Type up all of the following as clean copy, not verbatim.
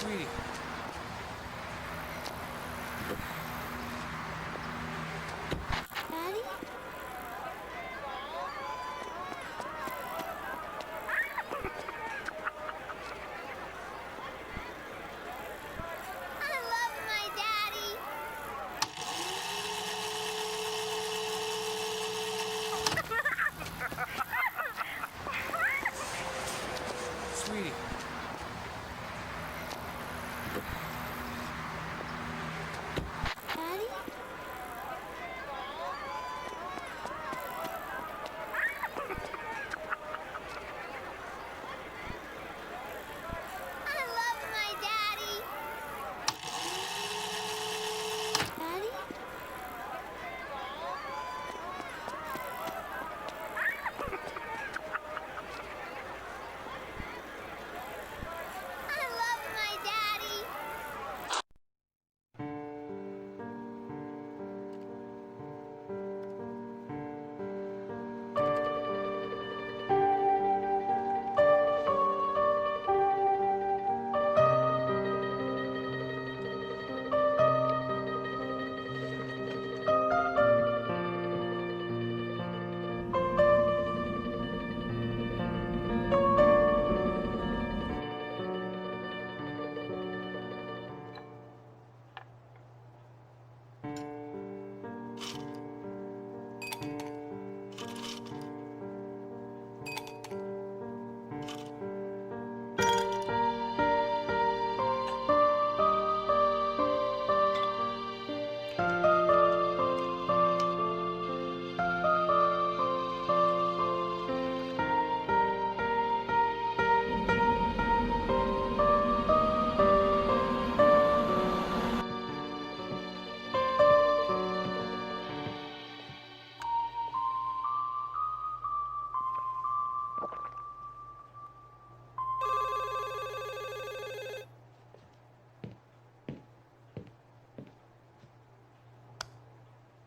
Sweetie. Daddy? I love my daddy. Sweetie. Daddy? I love my daddy. Daddy? I love my daddy.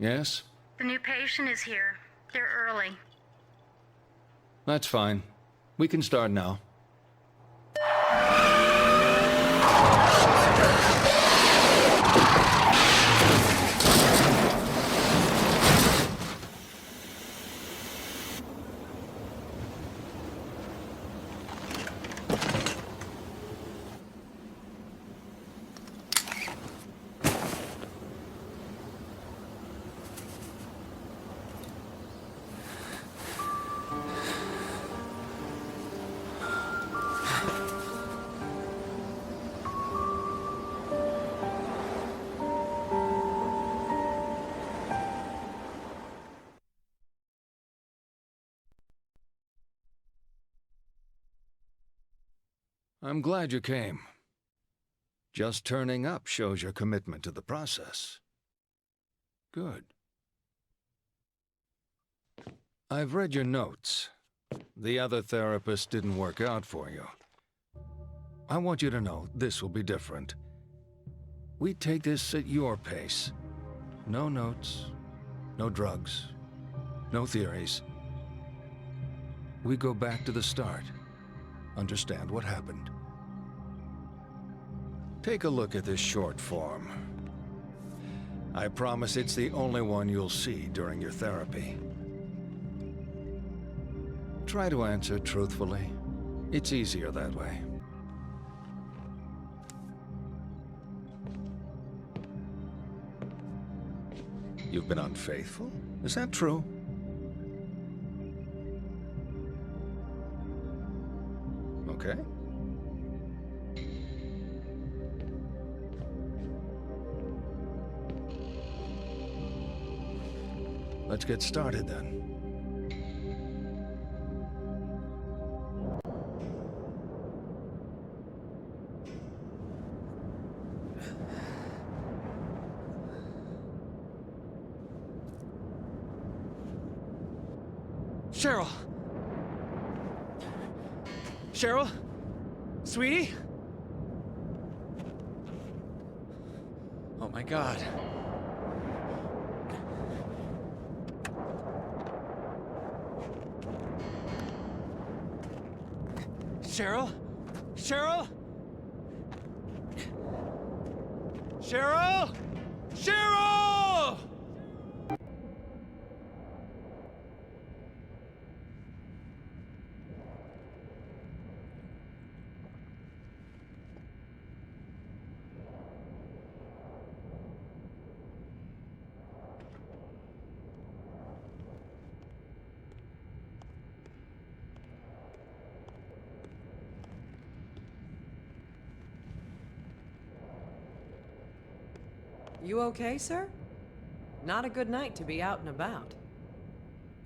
Yes? The new patient is here. They're early. That's fine. We can start now. I'm glad you came. Just turning up shows your commitment to the process. Good. I've read your notes. The other therapist didn't work out for you. I want you to know this will be different. We take this at your pace. No notes, no drugs, no theories. We go back to the start. Understand what happened. Take a look at this short form. I promise it's the only one you'll see during your therapy. Try to answer truthfully. It's easier that way. You've been unfaithful? Is that true? Okay. Let's get started then. Cheryl! Cheryl? Sweetie? Oh my God. Cheryl? Cheryl? Cheryl! Cheryl! You okay, sir? Not a good night to be out and about.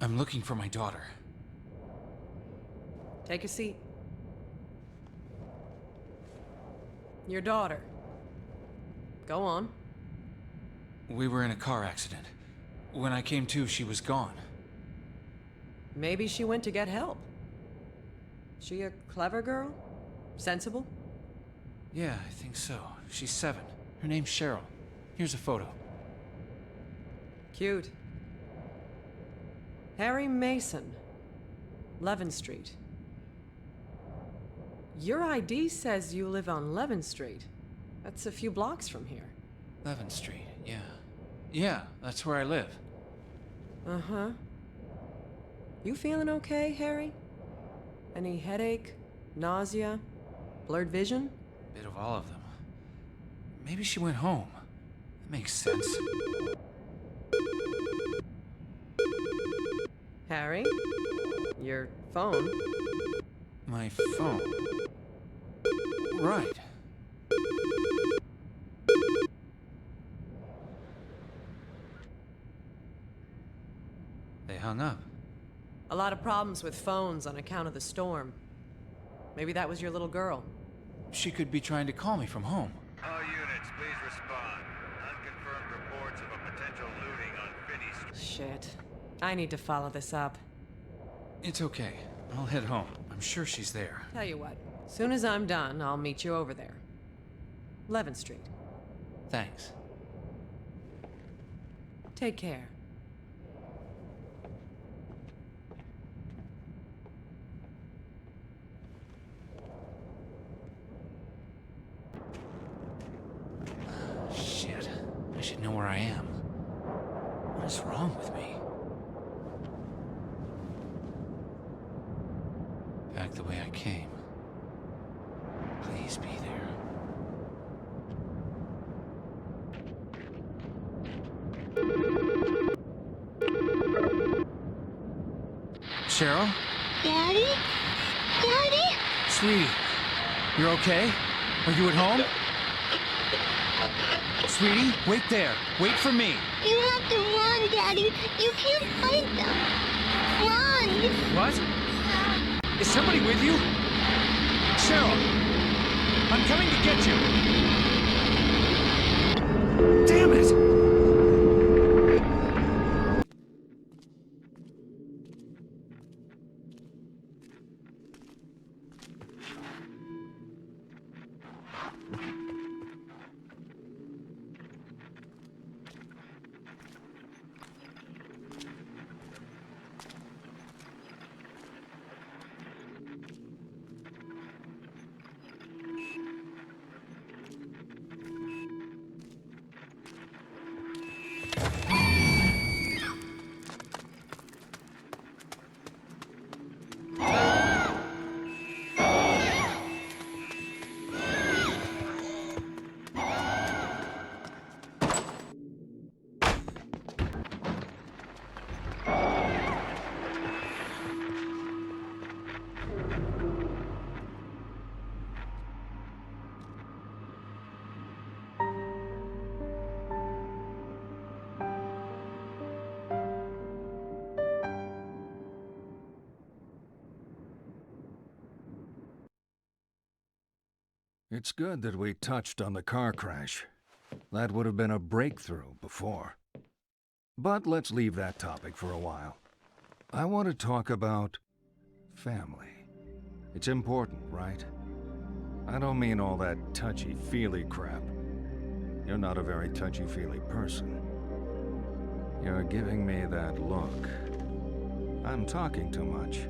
I'm looking for my daughter. Take a seat. Your daughter. Go on. We were in a car accident. When I came to, she was gone. Maybe she went to get help. She a clever girl? Sensible? Yeah, I think so. She's 7. Her name's Cheryl. Here's a photo. Cute. Harry Mason. Levin Street. Your ID says you live on Levin Street. That's a few blocks from here. Levin Street, yeah. Yeah, that's where I live. Uh-huh. You feeling okay, Harry? Any headache, nausea, blurred vision? Bit of all of them. Maybe she went home. That makes sense. Harry? Your phone? My phone. Right. They hung up. A lot of problems with phones on account of the storm. Maybe that was your little girl. She could be trying to call me from home. All units, please respond. Unconfirmed reports of a potential looting on Finney Street. Shit. I need to follow this up. It's okay. I'll head home. I'm sure she's there. Tell you what, soon as I'm done, I'll meet you over there. Levin Street. Thanks. Take care. Shit. I should know where I am. What is wrong with me? Back the way I came. Please be there. Cheryl? Daddy? Daddy? Sweetie, you're okay? Are you at home? Sweetie, wait there. Wait for me. You have to run, Daddy. You can't fight them. Run! What? Is somebody with you? Cheryl! I'm coming to get you! Damn it! It's good that we touched on the car crash. That would have been a breakthrough before. But let's leave that topic for a while. I want to talk about family. It's important, right? I don't mean all that touchy-feely crap. You're not a very touchy-feely person. You're giving me that look. I'm talking too much.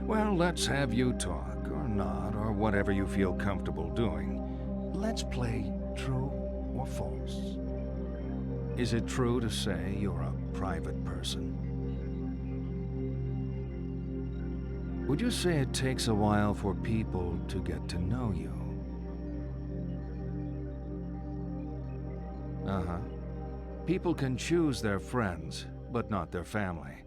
Well, let's have you talk, or not, or whatever you feel comfortable doing. Let's play true or false? Is it true to say you're a private person? Would you say it takes a while for people to get to know you? Uh-huh. People can choose their friends, but not their family.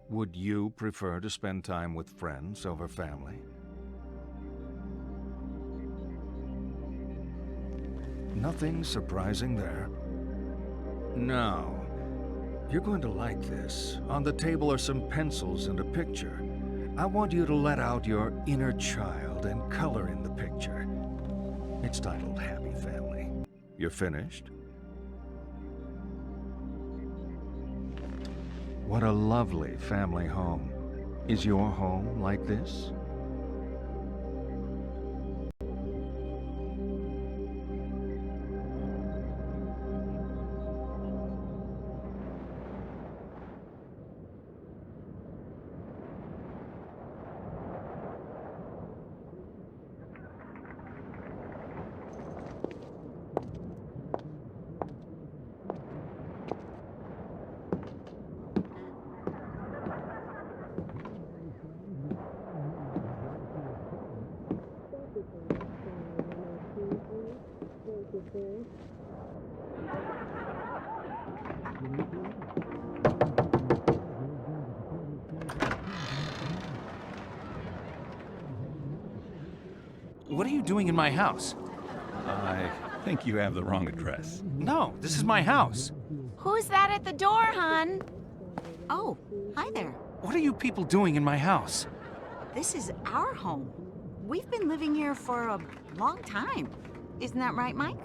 Would you prefer to spend time with friends over family? Nothing surprising there. Now, you're going to like this. On the table are some pencils and a picture. I want you to let out your inner child and color in the picture. It's titled Happy Family. You're finished? What a lovely family home. Is your home like this? What are you doing in my house? I think you have the wrong address. No, this is my house. Who's that at the door, hon? Oh, hi there. What are you people doing in my house? This is our home. We've been living here for a long time. Isn't that right, Mike?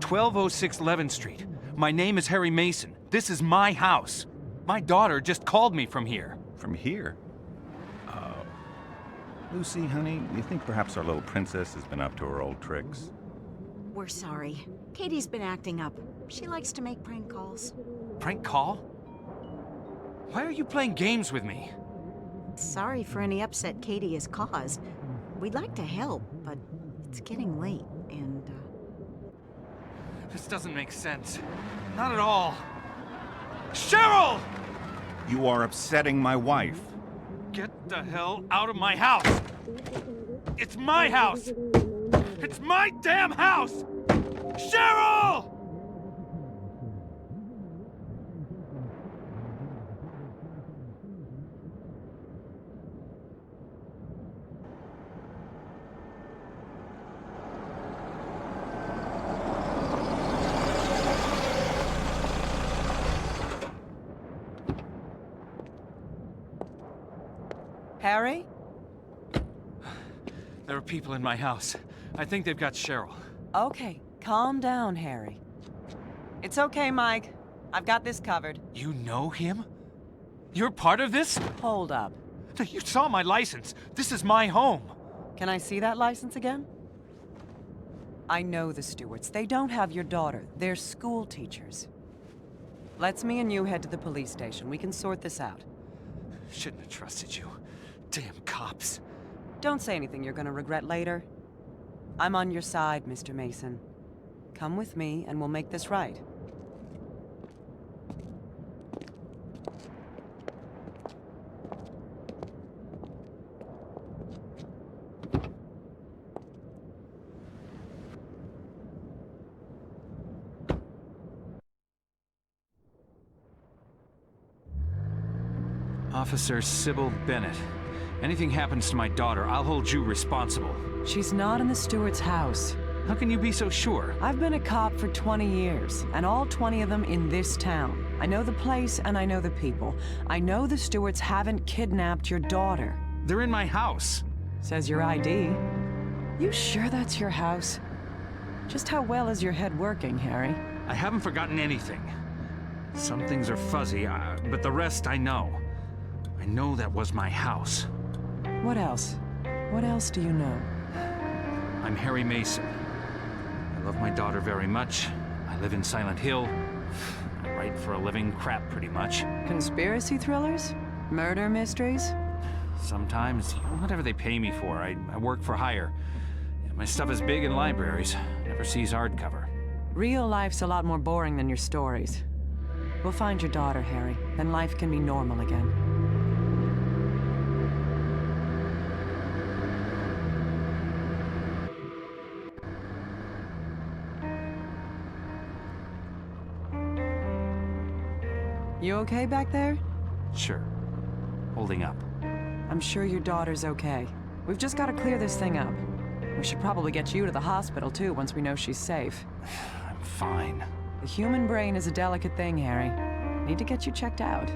1206 11th Street. My name is Harry Mason. This is my house. My daughter just called me from here. From here? Lucy, honey, you think perhaps our little princess has been up to her old tricks? We're sorry. Katie's been acting up. She likes to make prank calls. Prank call? Why are you playing games with me? Sorry for any upset Katie has caused. We'd like to help, but it's getting late, and, This doesn't make sense. Not at all. Cheryl! You are upsetting my wife. Get the hell out of my house! It's my house! It's my damn house! Cheryl! Harry? There are people in my house. I think they've got Cheryl. Okay, calm down, Harry. It's okay, Mike. I've got this covered. You know him? You're part of this? Hold up. You saw my license. This is my home. Can I see that license again? I know the Stewarts. They don't have your daughter. They're school teachers. Let's me and you head to the police station. We can sort this out. Shouldn't have trusted you. Damn cops. Don't say anything you're gonna regret later. I'm on your side, Mr. Mason. Come with me and we'll make this right. Officer Sybil Bennett. Anything happens to my daughter, I'll hold you responsible. She's not in the Stewart's house. How can you be so sure? I've been a cop for 20 years, and all 20 of them in this town. I know the place and I know the people. I know the Stewarts haven't kidnapped your daughter. They're in my house. Says your ID. You sure that's your house? Just how well is your head working, Harry? I haven't forgotten anything. Some things are fuzzy, but the rest I know. I know that was my house. What else? What else do you know? I'm Harry Mason. I love my daughter very much. I live in Silent Hill. I write for a living, crap pretty much. Conspiracy thrillers? Murder mysteries? Sometimes, whatever they pay me for. I work for hire. My stuff is big in libraries. Never sees hardcover. Real life's a lot more boring than your stories. We'll find your daughter, Harry, then life can be normal again. You okay back there? Sure. Holding up. I'm sure your daughter's okay. We've just got to clear this thing up. We should probably get you to the hospital, too, once we know she's safe. I'm fine. The human brain is a delicate thing, Harry. Need to get you checked out.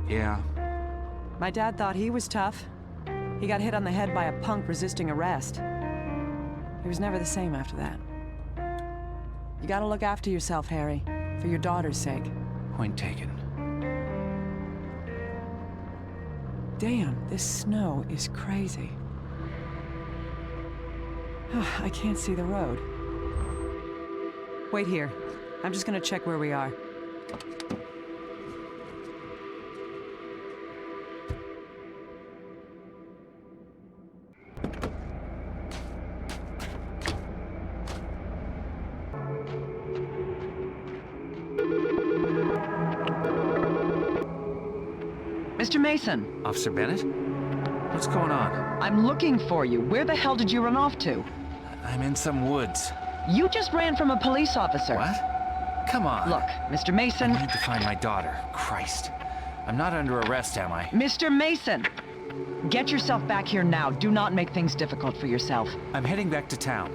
Yeah. My dad thought he was tough. He got hit on the head by a punk resisting arrest. He was never the same after that. You gotta look after yourself, Harry, for your daughter's sake. Point taken. Damn, this snow is crazy. I can't see the road. Wait here. I'm just gonna check where we are. Mr. Mason, Officer Bennett? What's going on? I'm looking for you. Where the hell did you run off to? I'm in some woods. You just ran from a police officer. What? Come on. Look, Mr. Mason. I need to find my daughter. Christ. I'm not under arrest, am I? Mr. Mason! Get yourself back here now. Do not make things difficult for yourself. I'm heading back to town.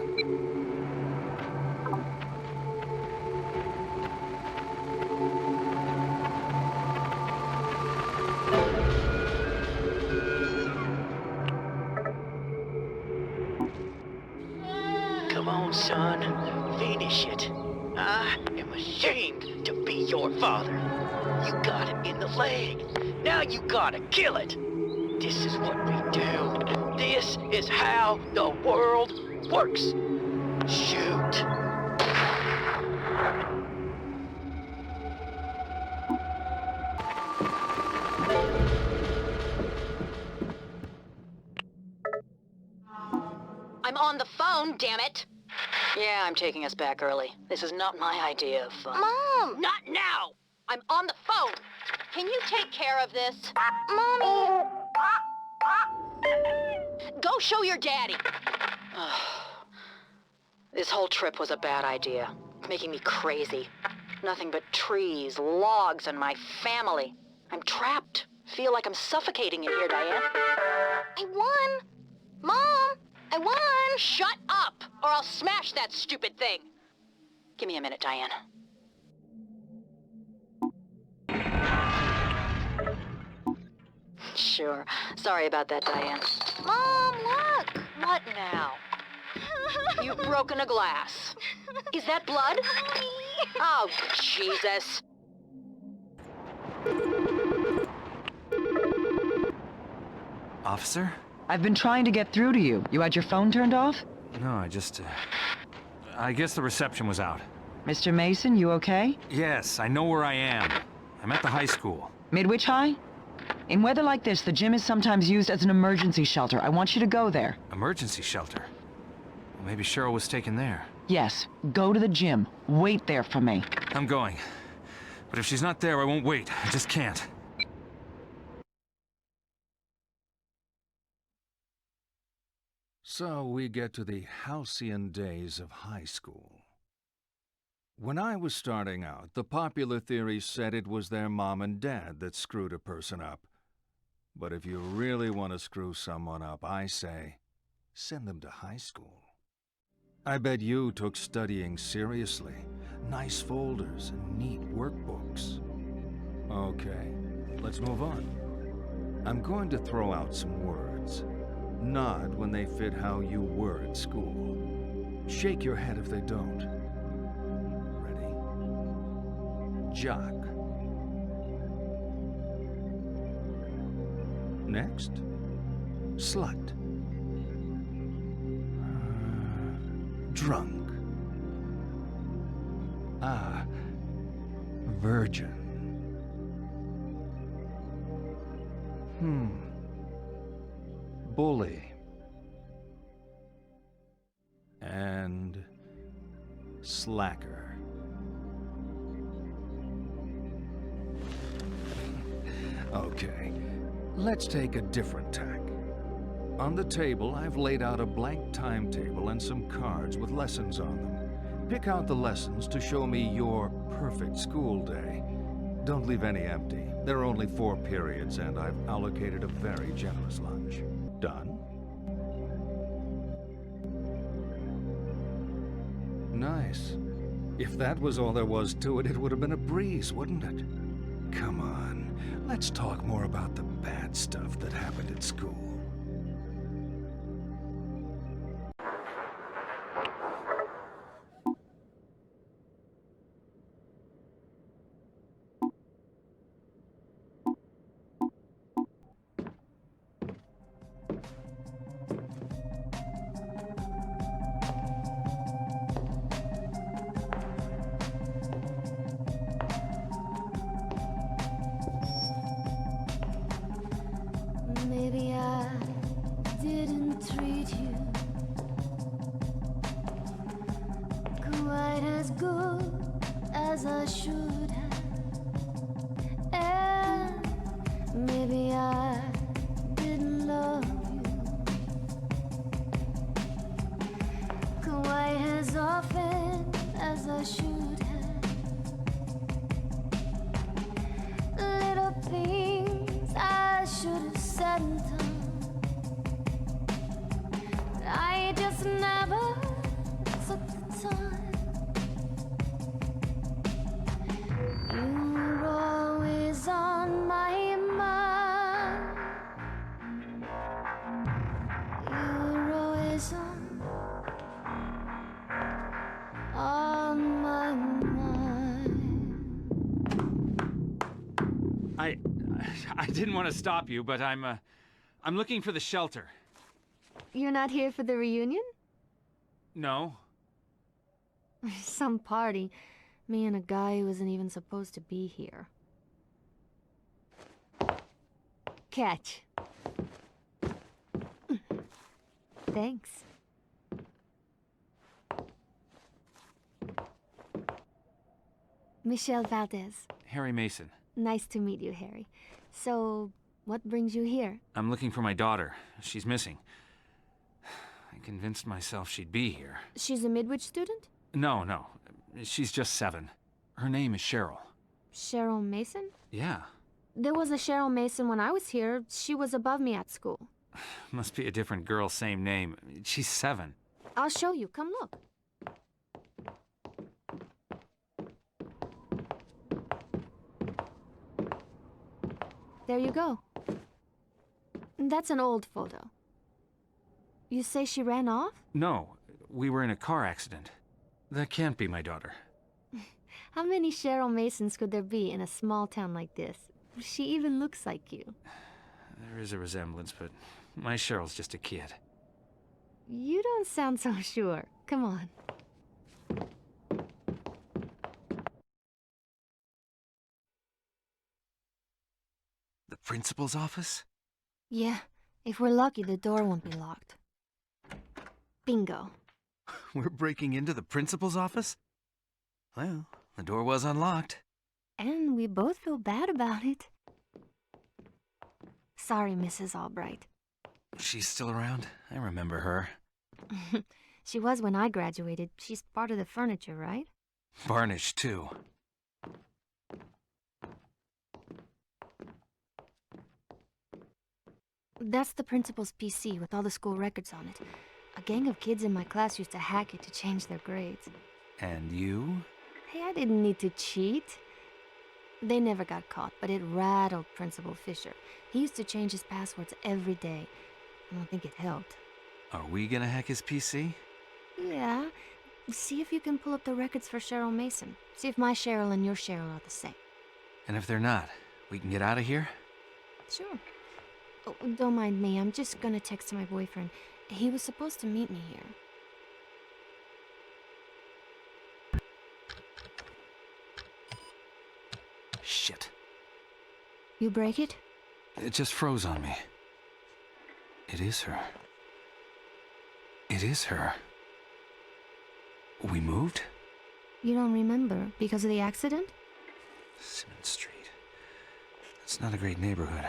Come on, son. Finish it. I am ashamed to be your father. You got it in the leg. Now you gotta kill it. This is what we do. This is how the world works. Shoot. I'm on the phone, damn it! Yeah, I'm taking us back early. This is not my idea of fun. Mom! Not now! I'm on the phone! Can you take care of this? Mommy! Go show your daddy! This whole trip was a bad idea. Making me crazy. Nothing but trees, logs, and my family. I'm trapped. Feel like I'm suffocating in here, Diane. I won! Mom! I won! Shut up, or I'll smash that stupid thing! Give me a minute, Diane. Sure. Sorry about that, Diane. Mom, look! What now? You've broken a glass. Is that blood? Oh, Jesus. Officer? I've been trying to get through to you. You had your phone turned off? No, I guess the reception was out. Mr. Mason, you okay? Yes, I know where I am. I'm at the high school. Midwich High? In weather like this, the gym is sometimes used as an emergency shelter. I want you to go there. Emergency shelter? Well, maybe Cheryl was taken there. Yes, go to the gym. Wait there for me. I'm going. But if she's not there, I won't wait. I just can't. So we get to the halcyon days of high school. When I was starting out, the popular theory said it was their mom and dad that screwed a person up. But if you really want to screw someone up, I say, send them to high school. I bet you took studying seriously. Nice folders and neat workbooks. Okay, let's move on. I'm going to throw out some words. Nod when they fit how you were at school. Shake your head if they don't. Ready? Jock. Next, slut. Drunk. Virgin. Bully. And slacker. Okay, let's take a different tack. On the table, I've laid out a blank timetable and some cards with lessons on them. Pick out the lessons to show me your perfect school day. Don't leave any empty. There are only 4 periods, and I've allocated a very generous lunch. Done? Nice. If that was all there was to it, it would have been a breeze, wouldn't it? Come on, let's talk more about the bad stuff that happened at school. Maybe I didn't treat you quite as good as I should have. And maybe I didn't love you quite as often as I should have. Little things I should have said and done, but I just never took the time. You were always on my mind. You were always on my mind. I didn't want to stop you, but I'm looking for the shelter. You're not here for the reunion? No? Some party. Me and a guy who isn't even supposed to be here. Catch. Thanks. Michelle Valdez. Harry Mason. Nice to meet you, Harry. So, what brings you here? I'm looking for my daughter. She's missing. I convinced myself she'd be here. She's a Midwich student? No. She's just 7. Her name is Cheryl. Cheryl Mason? Yeah. There was a Cheryl Mason when I was here. She was above me at school. Must be a different girl, same name. She's 7. I'll show you. Come look. There you go. That's an old photo. You say she ran off? No, we were in a car accident. That can't be my daughter. How many Cheryl Masons could there be in a small town like this? She even looks like you. There is a resemblance, but my Cheryl's just a kid. You don't sound so sure. Come on. The principal's office? Yeah, if we're lucky, the door won't be locked. Bingo. We're breaking into the principal's office? Well, the door was unlocked. And we both feel bad about it. Sorry, Mrs. Albright. She's still around? I remember her. She was when I graduated. She's part of the furniture, right? Varnished, too. That's the principal's PC with all the school records on it. A gang of kids in my class used to hack it to change their grades. And you? Hey, I didn't need to cheat. They never got caught, but it rattled Principal Fisher. He used to change his passwords every day. I don't think it helped. Are we gonna hack his PC? Yeah. See if you can pull up the records for Cheryl Mason. See if my Cheryl and your Cheryl are the same. And if they're not, we can get out of here? Sure. Oh, don't mind me. I'm just gonna text my boyfriend. He was supposed to meet me here. Shit. You break it? It just froze on me. It is her. It is her. We moved? You don't remember because of the accident? Simmons Street. It's not a great neighborhood.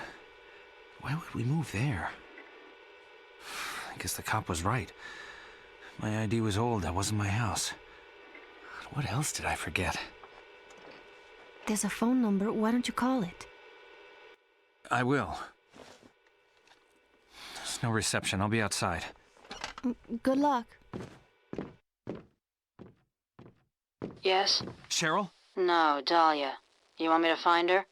Why would we move there? I guess the cop was right. My ID was old. That wasn't my house. What else did I forget? There's a phone number. Why don't you call it? I will. There's no reception. I'll be outside. Good luck. Yes? Cheryl? No, Dahlia. You want me to find her?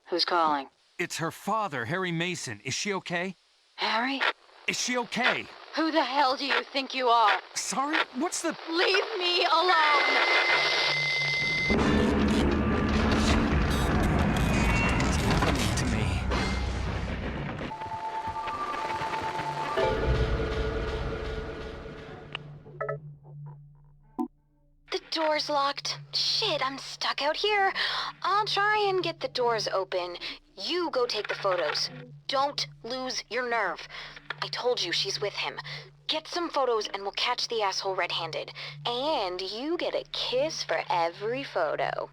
Who's calling? It's her father, Harry Mason. Is she okay? Harry? Is she okay? Who the hell do you think you are? Sorry? What's the... Leave me alone! to me? The door's locked. Shit, I'm stuck out here. I'll try and get the doors open. You go take the photos. Don't lose your nerve. I told you she's with him. Get some photos and we'll catch the asshole red-handed. And you get a kiss for every photo.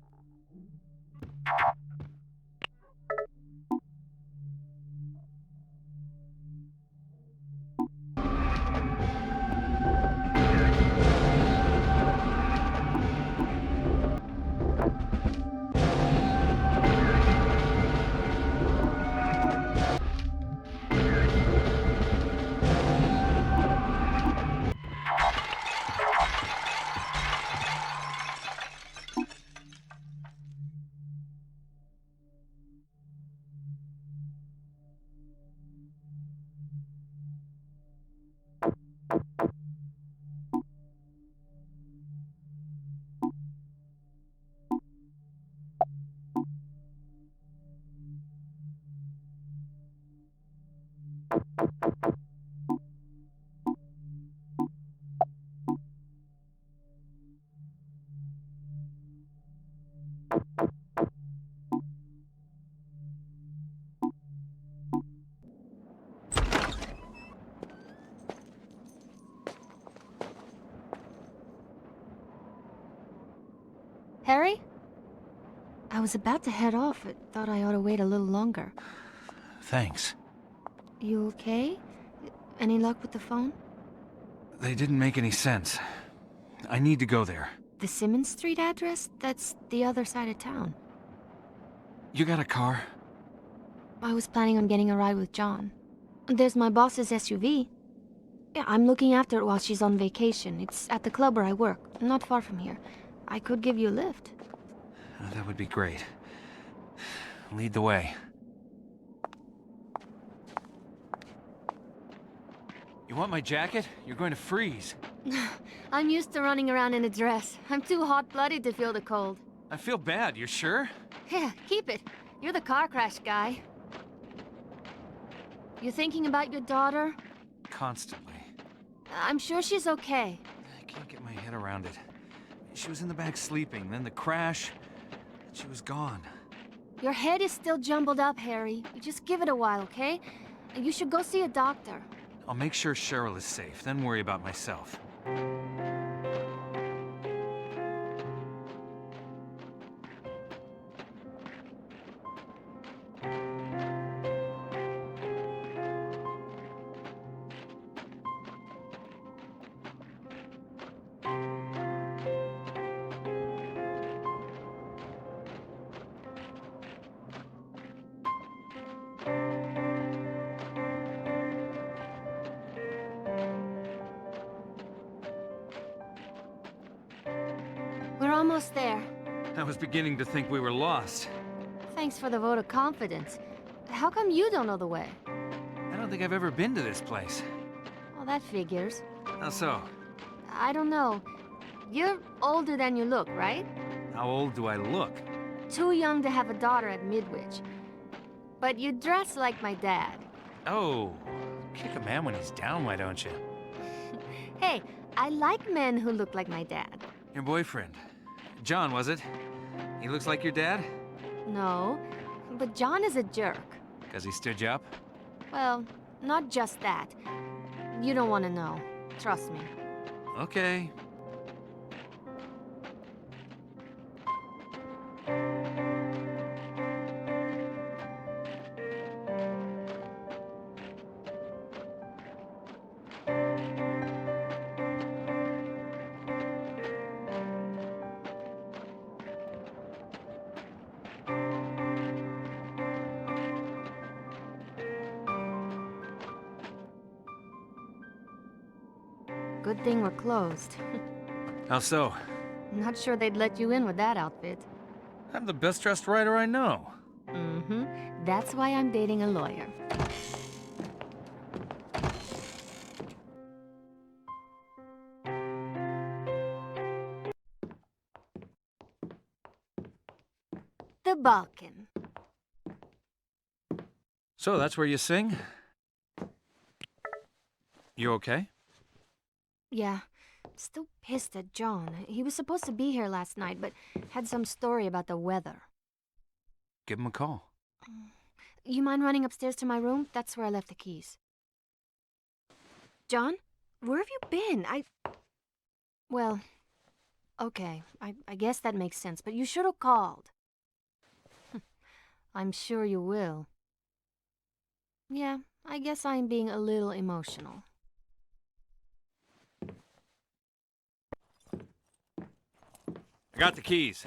Harry? I was about to head off, but thought I ought to wait a little longer. Thanks. You okay? Any luck with the phone? They didn't make any sense. I need to go there. The Simmons Street address? That's the other side of town. You got a car? I was planning on getting a ride with John. There's my boss's SUV. Yeah, I'm looking after it while she's on vacation. It's at the club where I work, not far from here. I could give you a lift. That would be great. Lead the way. You want my jacket? You're going to freeze. I'm used to running around in a dress. I'm too hot-blooded to feel the cold. I feel bad. You're sure? Yeah, keep it. You're the car crash guy. You thinking about your daughter? Constantly. I'm sure she's okay. I can't get my head around it. She was in the back sleeping, then the crash. She was gone. Your head is still jumbled up, Harry. You just give it a while, okay? You should go see a doctor. I'll make sure Cheryl is safe, then worry about myself. We're almost there. I was beginning to think we were lost. Thanks for the vote of confidence. How come you don't know the way? I don't think I've ever been to this place. Well, that figures. How so? I don't know. You're older than you look, right? How old do I look? Too young to have a daughter at Midwich. But you dress like my dad. Oh, kick a man when he's down, why don't you? Hey, I like men who look like my dad. Your boyfriend. John, was it? He looks like your dad? No, but John is a jerk. Because he stood you up? Well, not just that. You don't want to know. Trust me. Okay. Good thing we're closed. How so? Not sure they'd let you in with that outfit. I'm the best dressed writer I know. Mm-hmm. That's why I'm dating a lawyer. The Balkan. So that's where you sing? You okay? Yeah. Still pissed at John. He was supposed to be here last night, but had some story about the weather. Give him a call. You mind running upstairs to my room? That's where I left the keys. John? Where have you been? Well, okay. I guess that makes sense, but you should have called. I'm sure you will. Yeah, I guess I'm being a little emotional. I got the keys.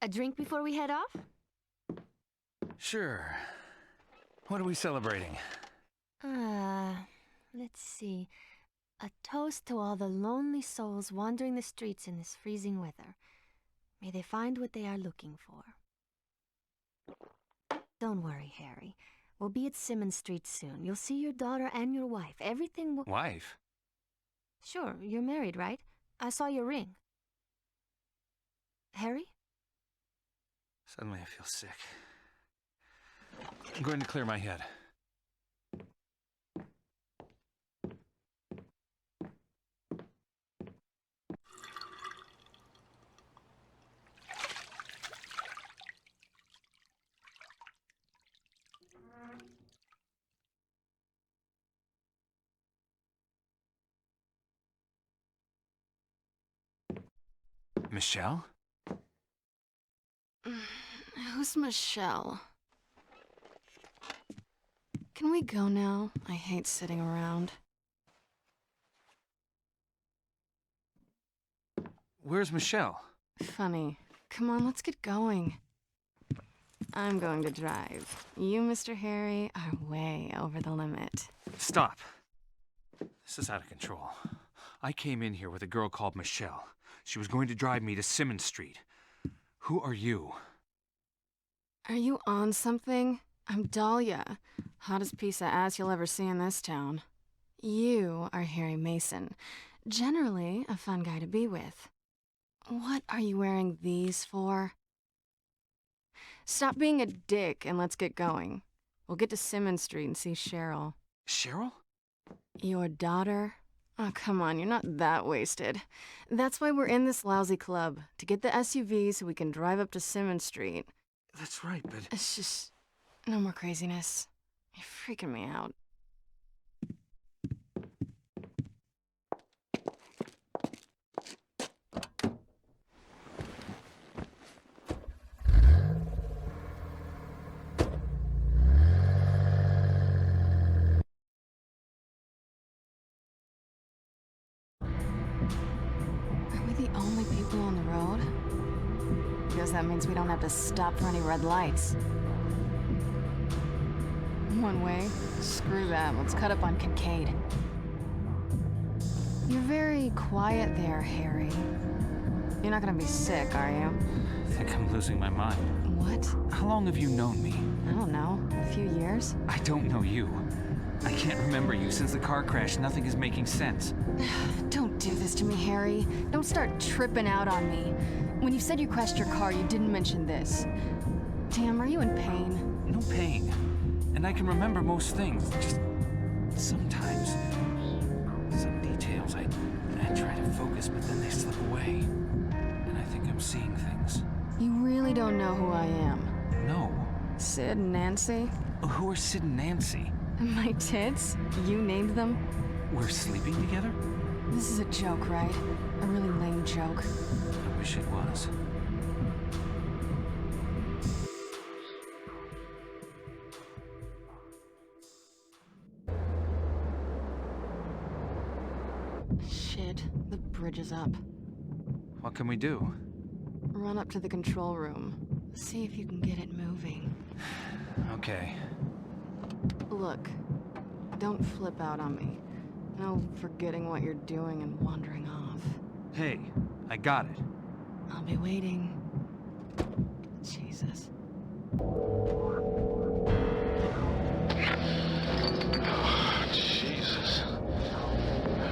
A drink before we head off? Sure. What are we celebrating? Let's see. A toast to all the lonely souls wandering the streets in this freezing weather. May they find what they are looking for. Don't worry, Harry. We'll be at Simmons Street soon. You'll see your daughter and your wife. Everything will... Wife? Sure, you're married, right? I saw your ring. Harry? Suddenly I feel sick. I'm going to clear my head. Michelle? Who's Michelle? Can we go now? I hate sitting around. Where's Michelle? Funny. Come on, let's get going. I'm going to drive. You, Mr. Harry, are way over the limit. Stop. This is out of control. I came in here with a girl called Michelle. She was going to drive me to Simmons Street. Who are you? Are you on something? I'm Dahlia. Hottest piece of ass you'll ever see in this town. You are Harry Mason. Generally, a fun guy to be with. What are you wearing these for? Stop being a dick and let's get going. We'll get to Simmons Street and see Cheryl. Cheryl? Your daughter? Oh, come on, you're not that wasted. That's why we're in this lousy club, to get the SUV so we can drive up to Simmons Street. That's right, but... It's just... no more craziness. You're freaking me out. Only people on the road? Because that means we don't have to stop for any red lights. One way? Screw that. Let's cut up on Kincaid. You're very quiet there, Harry. You're not gonna be sick, are you? I think I'm losing my mind. What? How long have you known me? I don't know. A few years? I don't know you. I can't remember you. Since the car crash, nothing is making sense. Don't do this to me, Harry. Don't start tripping out on me. When you said you crashed your car, you didn't mention this. Damn, are you in pain? No pain. And I can remember most things. Just sometimes. Some details. I try to focus, but then they slip away. And I think I'm seeing things. You really don't know who I am? No. Sid and Nancy? Who are Sid and Nancy? My tits? You named them? We're sleeping together? This is a joke, right? A really lame joke. I wish it was. Shit, the bridge is up. What can we do? Run up to the control room. See if you can get it moving. Okay. Look, don't flip out on me. No forgetting what you're doing and wandering off. Hey, I got it. I'll be waiting. Jesus. Oh, Jesus.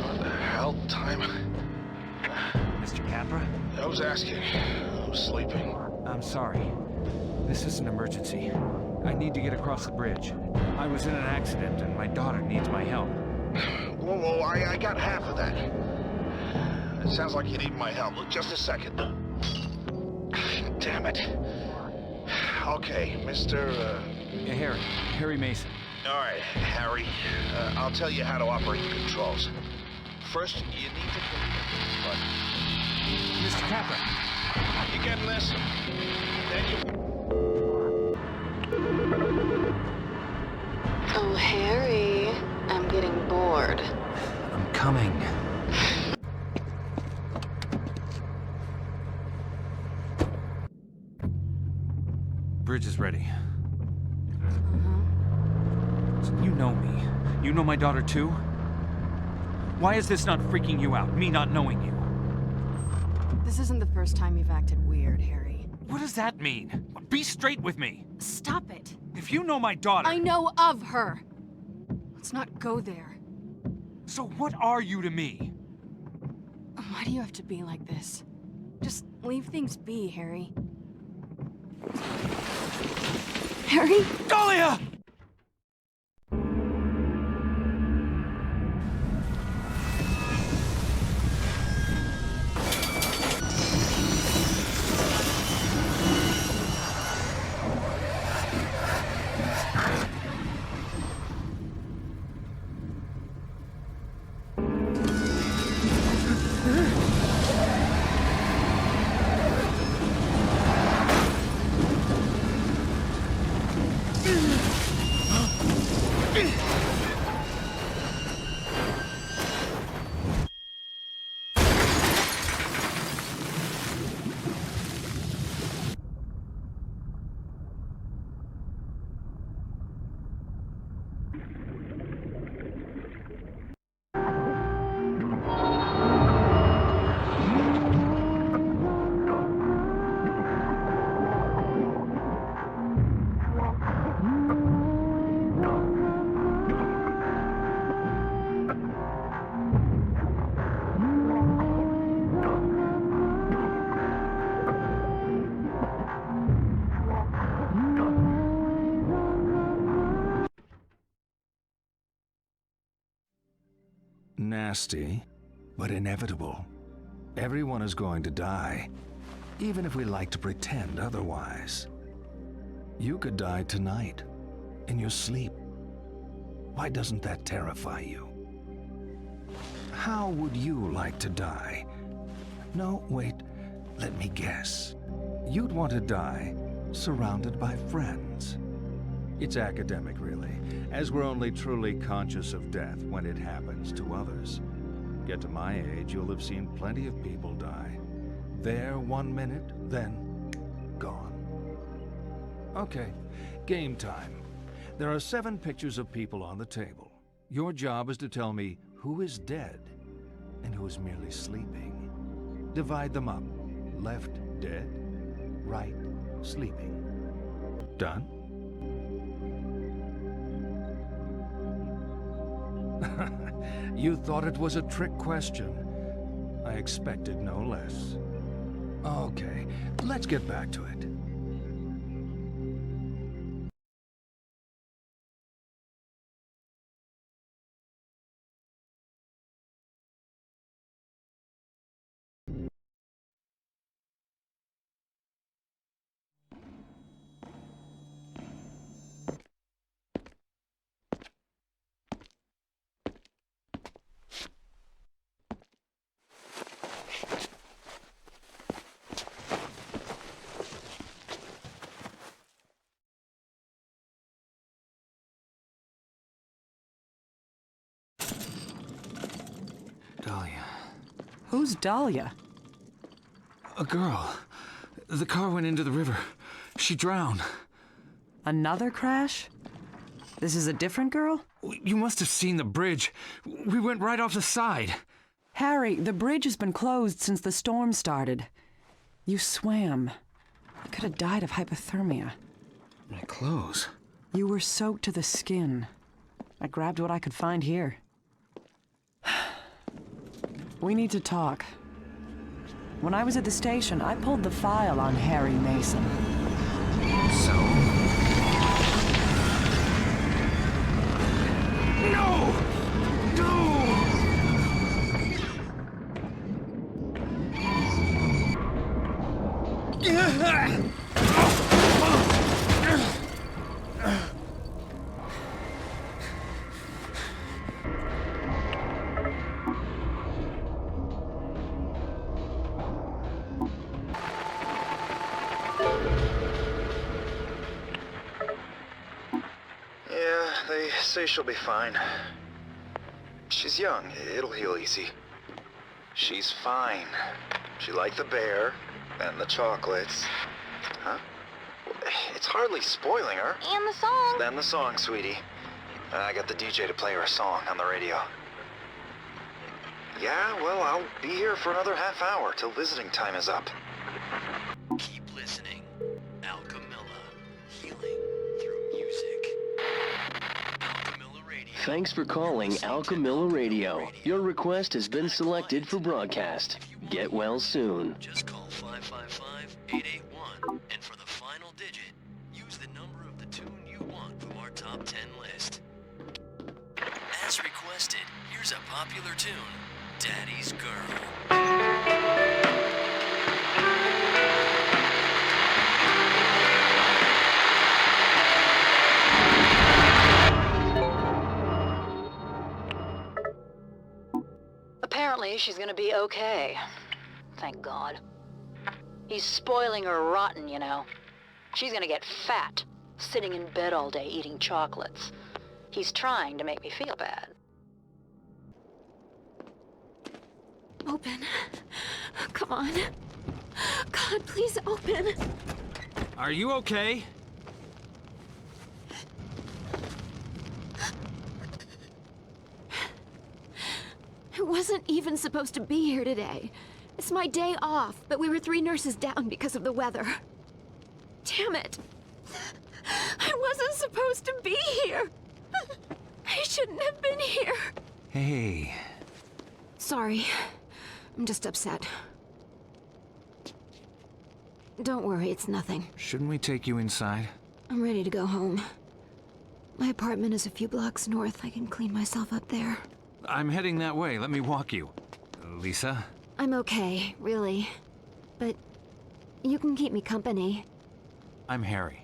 What the hell time? Mr. Capra? I was asking. I was sleeping. I'm sorry. This is an emergency. I need to get across the bridge. I was in an accident and my daughter needs my help. Whoa, I got half of that. It sounds like you need my help. Look, just a second. Damn it. Okay, Mr. Harry Mason. All right, Harry. I'll tell you how to operate the controls. First, you need to click this button. Mr. Capra. You getting this? Then you... Oh, Harry. I'm getting bored. I'm coming. Bridge is ready. So you know me. You know my daughter too? Why is this not freaking you out, me not knowing you? This isn't the first time you've acted weird, Harry. What does that mean? Be straight with me. Stop it. If you know my daughter... I know of her. Let's not go there. So what are you to me? Why do you have to be like this? Just leave things be, Harry. Harry? Dahlia! Nasty, but inevitable. Everyone is going to die, even if we like to pretend otherwise. You could die tonight, in your sleep. Why doesn't that terrify you? How would you like to die? No, wait, let me guess. You'd want to die surrounded by friends. It's academic, really, as we're only truly conscious of death when it happens to others. Get to my age, you'll have seen plenty of people die. There 1 minute, then gone. Okay, game time. There are 7 pictures of people on the table. Your job is to tell me who is dead and who is merely sleeping. Divide them up. Left, dead. Right, sleeping. Done? You thought it was a trick question. I expected no less. Okay, let's get back to it. Dahlia. Who's Dahlia? A girl. The car went into the river. She drowned. Another crash? This is a different girl? You must have seen the bridge. We went right off the side. Harry, the bridge has been closed since the storm started. You swam. You could have died of hypothermia. My clothes. You were soaked to the skin. I grabbed what I could find here. We need to talk. When I was at the station, I pulled the file on Harry Mason. So? No! No! Yeah, they say she'll be fine. She's young. It'll heal easy. She's fine. She liked the bear and the chocolates. Huh? It's hardly spoiling her. And the song. Then the song, sweetie. I got the DJ to play her a song on the radio. Yeah, well, I'll be here for another half hour till visiting time is up. Keep listening. Alchemilla. Healing through music. Alchemilla Radio. Thanks for calling Alchemilla Radio. Your request has been selected for broadcast. Get well soon. Just call 555-881, and for the final digit, use the number of the tune you want from our top 10 list. As requested, here's a popular tune, Daddy's Girl. Apparently, she's gonna be okay. Thank God. He's spoiling her rotten, you know. She's gonna get fat, sitting in bed all day eating chocolates. He's trying to make me feel bad. Open. Come on. God, please open. Are you okay? I wasn't even supposed to be here today. It's my day off, but we were 3 nurses down because of the weather. Damn it. I wasn't supposed to be here. I shouldn't have been here. Hey. Sorry. I'm just upset. Don't worry, it's nothing. Shouldn't we take you inside? I'm ready to go home. My apartment is a few blocks north. I can clean myself up there. I'm heading that way. Let me walk you. Lisa? I'm okay, really. But you can keep me company. I'm Harry.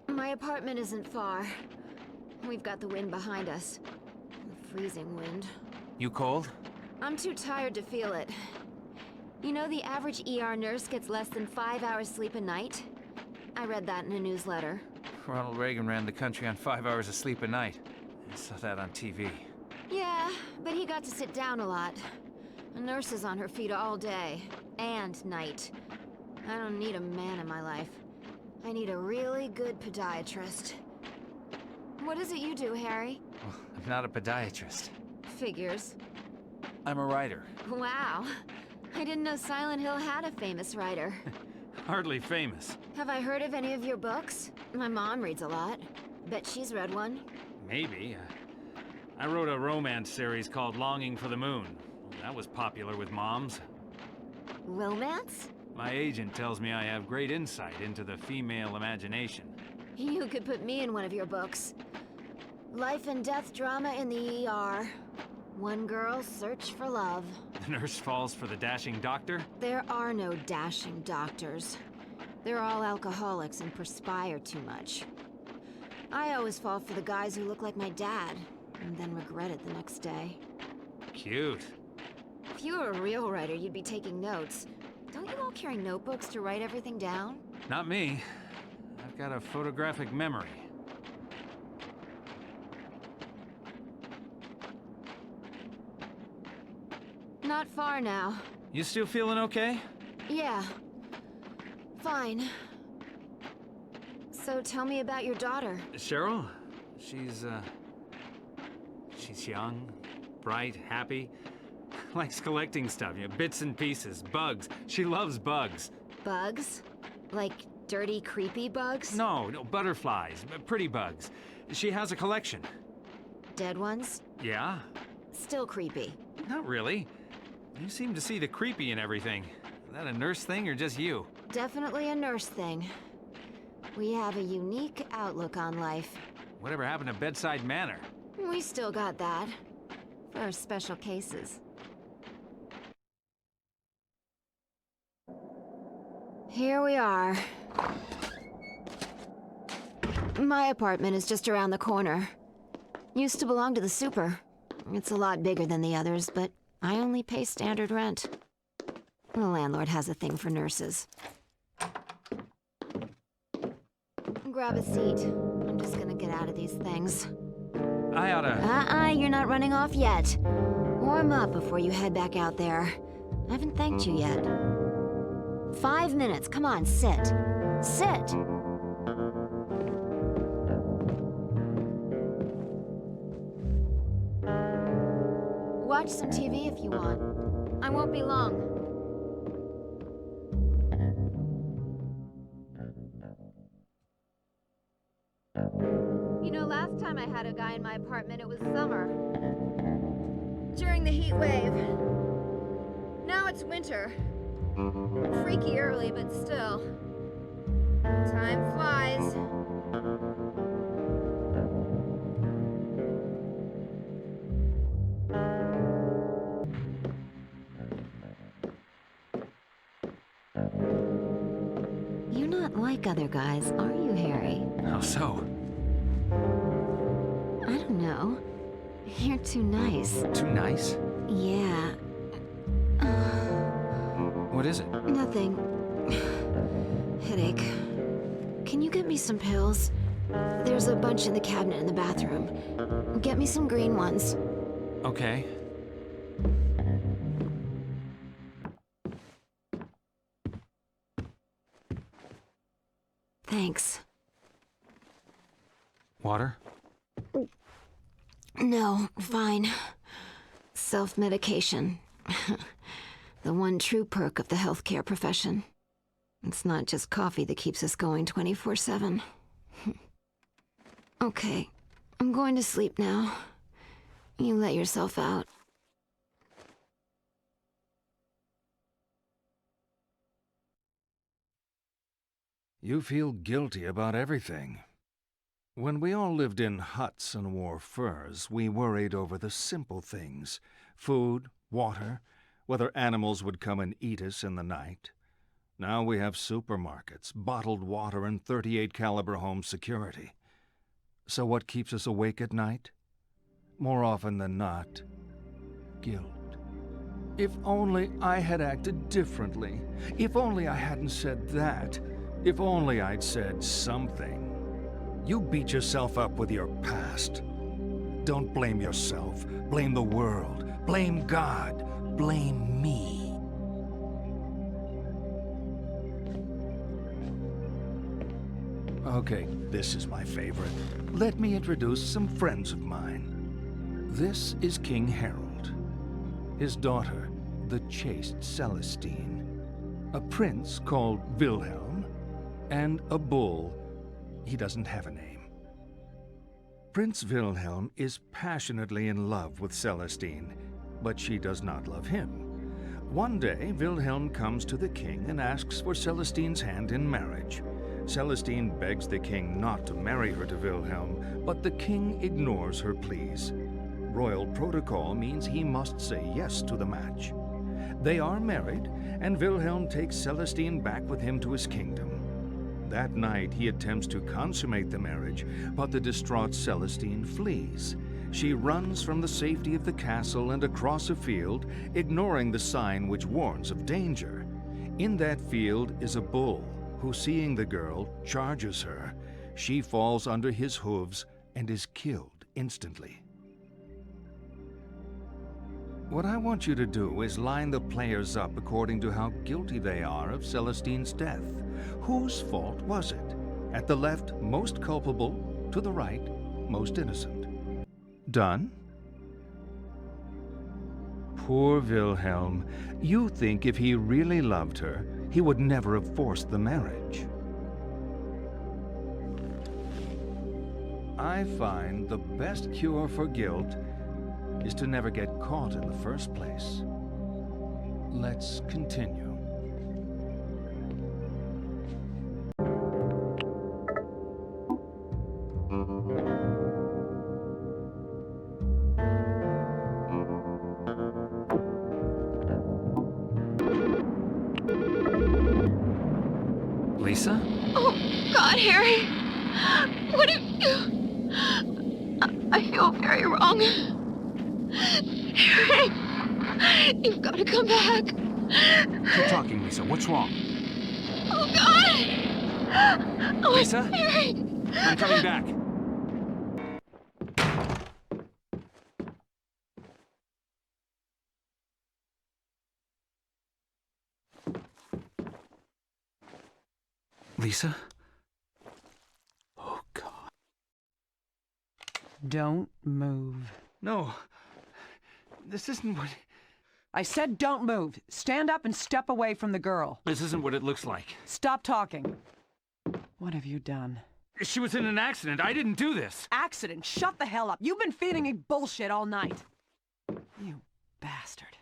My apartment isn't far. We've got the wind behind us. The freezing wind. You cold? I'm too tired to feel it. You know the average ER nurse gets less than 5 hours sleep a night? I read that in a newsletter. Ronald Reagan ran the country on 5 hours of sleep a night. I saw that on TV. Yeah, but he got to sit down a lot. A nurse is on her feet all day. And night. I don't need a man in my life. I need a really good podiatrist. What is it you do, Harry? Well, I'm not a podiatrist. Figures. I'm a writer. Wow. I didn't know Silent Hill had a famous writer. Hardly famous. Have I heard of any of your books? My mom reads a lot. Bet she's read one. Maybe. I wrote a romance series called Longing for the Moon. That was popular with moms. Romance? My agent tells me I have great insight into the female imagination. You could put me in one of your books. Life and death drama in the ER. One girl's search for love. The nurse falls for the dashing doctor? There are no dashing doctors. They're all alcoholics and perspire too much. I always fall for the guys who look like my dad, and then regret it the next day. Cute. If you were a real writer, you'd be taking notes. Don't you all carry notebooks to write everything down? Not me. I've got a photographic memory. Not far now. You still feeling okay? Yeah. Fine. So tell me about your daughter. Cheryl? She's young, bright, happy. Likes collecting stuff, bits and pieces, bugs. She loves bugs. Bugs? Like dirty, creepy bugs? No, butterflies, pretty bugs. She has a collection. Dead ones? Yeah? Still creepy. Not really. You seem to see the creepy in everything. Is that a nurse thing or just you? Definitely a nurse thing. We have a unique outlook on life. Whatever happened to bedside manner? We still got that. For special cases. Here we are. My apartment is just around the corner. Used to belong to the super. It's a lot bigger than the others, but I only pay standard rent. The landlord has a thing for nurses. Grab a seat. I'm just gonna get out of these things. I oughta... You're not running off yet. Warm up before you head back out there. I haven't thanked you yet. 5 minutes, come on, sit. Sit! Watch some TV if you want. I won't be long. You know, last time I had a guy in my apartment, it was summer. During the heat wave. Now it's winter. Freaky early, but still. Time flies. You're not like other guys, are you, Harry? How so? I don't know. You're too nice. Too nice? Yeah. What is it? Nothing. Headache. Can you get me some pills? There's a bunch in the cabinet in the bathroom. Get me some green ones. Okay. Thanks. Water? No, fine. Self-medication. The one true perk of the healthcare profession. It's not just coffee that keeps us going 24/7. Okay, I'm going to sleep now. You let yourself out. You feel guilty about everything. When we all lived in huts and wore furs, we worried over the simple things. Food, water, whether animals would come and eat us in the night. Now we have supermarkets, bottled water, and .38 caliber home security. So what keeps us awake at night? More often than not, guilt. If only I had acted differently. If only I hadn't said that. If only I'd said something. You beat yourself up with your past. Don't blame yourself. Blame the world. Blame God. Blame me. Okay, this is my favorite. Let me introduce some friends of mine. This is King Harold. His daughter, the chaste Celestine. A prince called Wilhelm. And a bull. He doesn't have a name. Prince Wilhelm is passionately in love with Celestine, but she does not love him. One day, Wilhelm comes to the king and asks for Celestine's hand in marriage. Celestine begs the king not to marry her to Wilhelm, but the king ignores her pleas. Royal protocol means he must say yes to the match. They are married, and Wilhelm takes Celestine back with him to his kingdom. That night, he attempts to consummate the marriage, but the distraught Celestine flees. She runs from the safety of the castle and across a field, ignoring the sign which warns of danger. In that field is a bull, who, seeing the girl, charges her. She falls under his hooves and is killed instantly. What I want you to do is line the players up according to how guilty they are of Celestine's death. Whose fault was it? At the left, most culpable. To the right, most innocent. Done? Poor Wilhelm. You think if he really loved her, he would never have forced the marriage. I find the best cure for guilt is to never get caught in the first place. Let's continue. Lisa? Oh, God, Harry. What have you... I feel very wrong. Harry, you've got to come back. Keep talking, Lisa. What's wrong? Oh, God. Oh, Lisa? Harry. I'm coming back. Lisa? Oh, God. Don't move. No. This isn't what... I said don't move. Stand up and step away from the girl. This isn't what it looks like. Stop talking. What have you done? She was in an accident. I didn't do this. Accident? Shut the hell up. You've been feeding me bullshit all night. You bastard.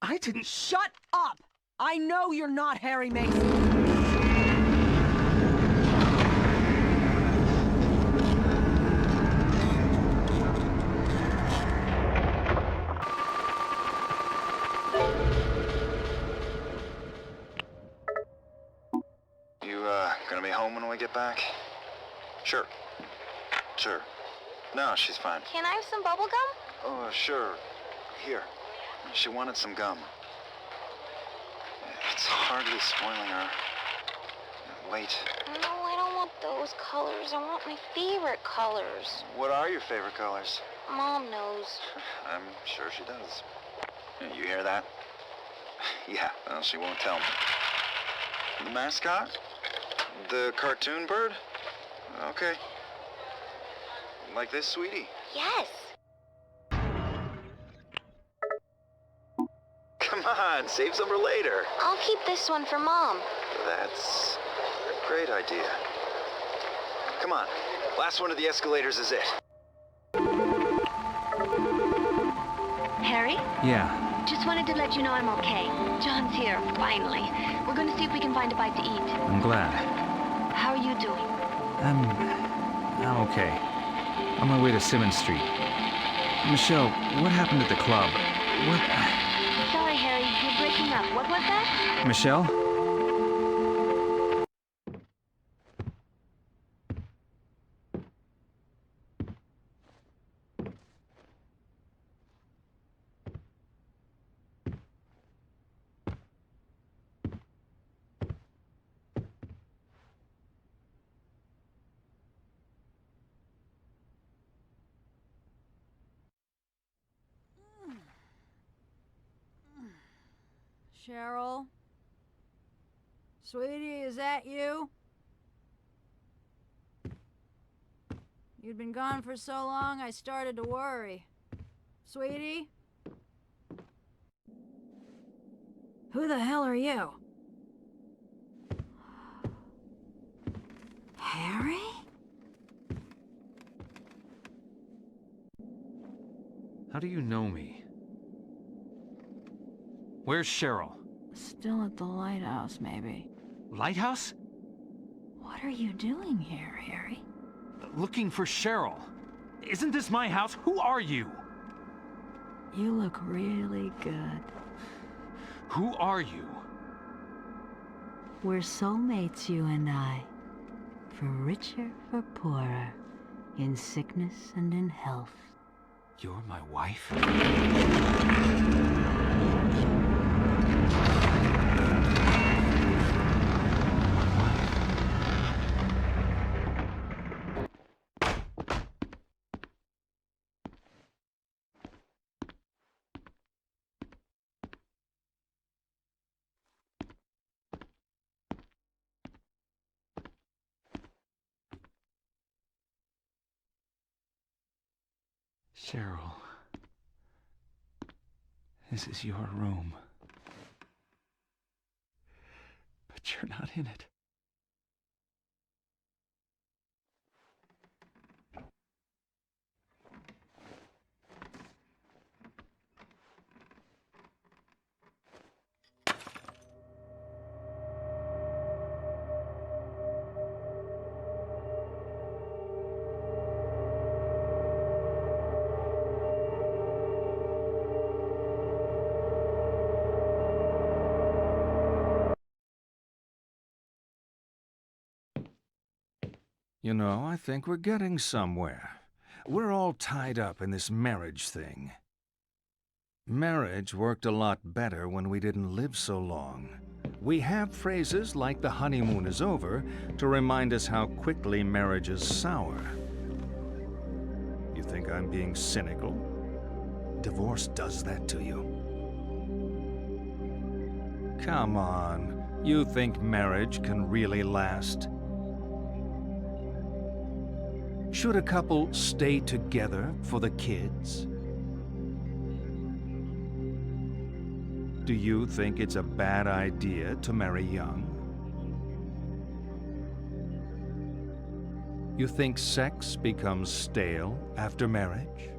I didn't... Shut up! I know you're not Harry Mason. Gonna be home when we get back? Sure. Sure. No, she's fine. Can I have some bubble gum? Oh, sure. Here. She wanted some gum. It's hardly spoiling her. Wait. No, I don't want those colors. I want my favorite colors. What are your favorite colors? Mom knows. I'm sure she does. You hear that? Yeah, well, she won't tell me. The mascot? The cartoon bird? Okay. Like this, sweetie? Yes. Come on, save some for later. I'll keep this one for Mom. That's a great idea. Come on, last one of the escalators is it. Harry? Yeah. Just wanted to let you know I'm okay. John's here, finally. We're going to see if we can find a bite to eat. I'm glad. How are you doing? I'm okay. On my way to Simmons Street. Michelle, what happened at the club? What... Sorry, Harry, you're breaking up. What was that? Michelle? Cheryl? Sweetie, is that you? You'd been gone for so long, I started to worry. Sweetie? Who the hell are you? Harry? How do you know me? Where's Cheryl? Still at the lighthouse, maybe. Lighthouse? What are you doing here, Harry? Looking for Cheryl. Isn't this my house? Who are you? You look really good. Who are you? We're soulmates, you and I. For richer, for poorer. In sickness and in health. You're my wife? Cheryl. This is your room. But you're not in it. You know, I think we're getting somewhere. We're all tied up in this marriage thing. Marriage worked a lot better when we didn't live so long. We have phrases like the honeymoon is over to remind us how quickly marriage is sour. You think I'm being cynical? Divorce does that to you. Come on, you think marriage can really last? Should a couple stay together for the kids? Do you think it's a bad idea to marry young? You think sex becomes stale after marriage?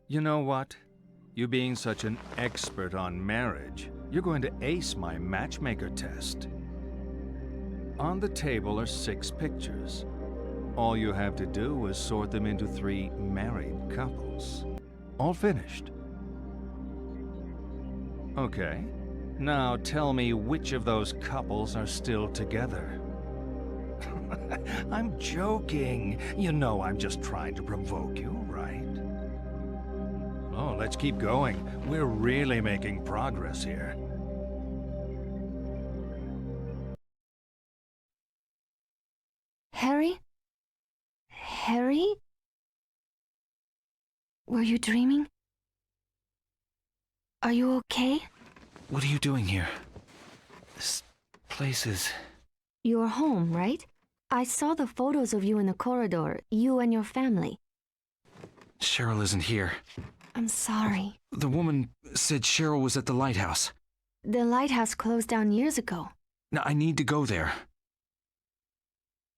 You know what? You being such an expert on marriage, you're going to ace my matchmaker test. On the table are 6 pictures. All you have to do is sort them into 3 married couples. All finished. Okay. Now tell me which of those couples are still together. I'm joking. You know I'm just trying to provoke you, right? Oh, let's keep going. We're really making progress here. Harry? Harry? Were you dreaming? Are you okay? What are you doing here? This place is... You're home, right? I saw the photos of you in the corridor, you and your family. Cheryl isn't here. I'm sorry. The woman said Cheryl was at the lighthouse. The lighthouse closed down years ago. Now, I need to go there.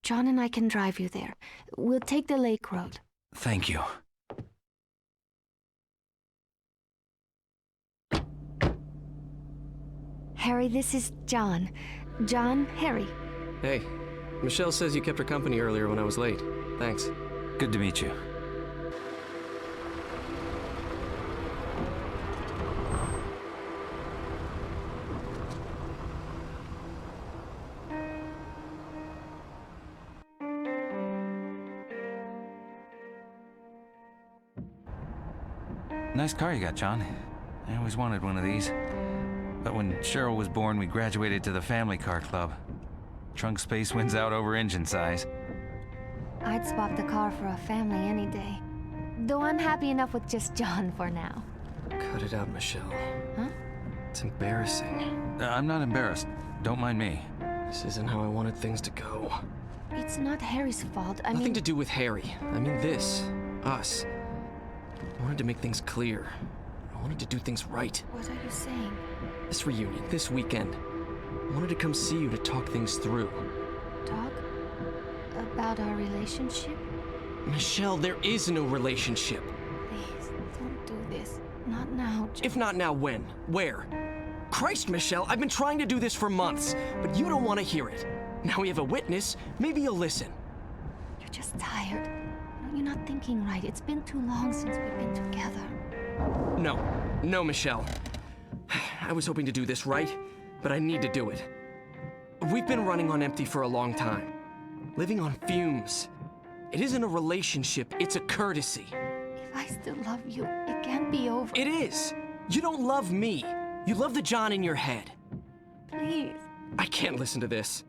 John and I can drive you there. We'll take the lake road. Thank you. Harry, this is John. John, Harry. Hey, Michelle says you kept her company earlier when I was late. Thanks. Good to meet you. Nice car you got, John. I always wanted one of these. But when Cheryl was born, we graduated to the family car club. Trunk space wins out over engine size. I'd swap the car for a family any day. Though I'm happy enough with just John for now. Cut it out, Michelle. Huh? It's embarrassing. I'm not embarrassed. Don't mind me. This isn't how I wanted things to go. It's not Harry's fault. Nothing to do with Harry. I mean this. Us. I wanted to make things clear. I wanted to do things right. What are you saying? This reunion, this weekend. I wanted to come see you to talk things through. Talk? About our relationship? Michelle, there is no relationship. Please, don't do this. Not now, John. If not now, when? Where? Christ, Michelle, I've been trying to do this for months, but you don't want to hear it. Now we have a witness, maybe you'll listen. You're just tired. No, you're not thinking right. It's been too long since we've been together. No, Michelle. I was hoping to do this right, but I need to do it. We've been running on empty for a long time. Living on fumes. It isn't a relationship, it's a courtesy. If I still love you, it can't be over. It is! You don't love me. You love the John in your head. Please. I can't listen to this.